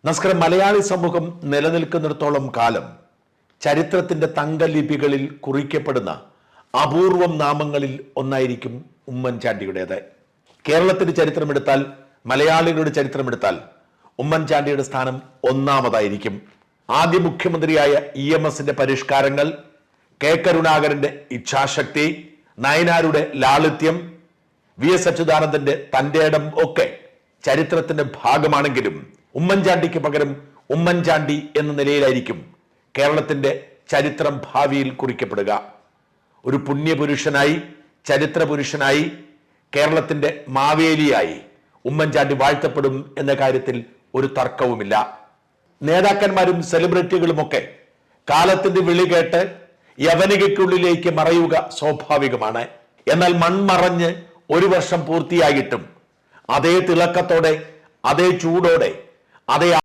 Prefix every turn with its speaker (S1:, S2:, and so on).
S1: നമസ്കാരം. മലയാളി സമൂഹം നിലനിൽക്കുന്നിടത്തോളം കാലം ചരിത്രത്തിന്റെ തങ്കലിപികളിൽ കുറിക്കപ്പെടുന്ന അപൂർവം നാമങ്ങളിൽ ഒന്നായിരിക്കും ഉമ്മൻചാണ്ടിയുടേത്. കേരളത്തിന്റെ ചരിത്രമെടുത്താൽ, മലയാളികളുടെ ചരിത്രമെടുത്താൽ ഉമ്മൻചാണ്ടിയുടെ സ്ഥാനം ഒന്നാമതായിരിക്കും. ആദ്യ മുഖ്യമന്ത്രിയായ EMSന്റെ പരിഷ്കാരങ്ങൾ, കെ കരുണാകരന്റെ ഇച്ഛാശക്തി, നയനാരുടെ ലാളിത്യം, VS അച്യുതാനന്ദന്റെ തന്റേടം ഒക്കെ ചരിത്രത്തിന്റെ ഭാഗമാണെങ്കിലും ഉമ്മൻചാണ്ടിക്ക് പകരം ഉമ്മൻചാണ്ടി എന്ന നിലയിലായിരിക്കും കേരളത്തിന്റെ ചരിത്രം ഭാവിയിൽ കുറിക്കപ്പെടുക. ഒരു പുണ്യപുരുഷനായി, ചരിത്ര പുരുഷനായി, കേരളത്തിന്റെ മാവേലിയായി ഉമ്മൻചാണ്ടി വാഴ്ത്തപ്പെടും എന്ന കാര്യത്തിൽ ഒരു തർക്കവുമില്ല. നേതാക്കന്മാരും സെലിബ്രിറ്റികളുമൊക്കെ കാലത്തിന്റെ വിളി കേട്ട് യവനികയ്ക്കുള്ളിലേക്ക് മറയുക സ്വാഭാവികമാണ്. എന്നാൽ മൺമറഞ്ഞ് ഒരു വർഷം പൂർത്തിയായിട്ടും അതേ തിളക്കത്തോടെ, അതേ ചൂടോടെ, അതേ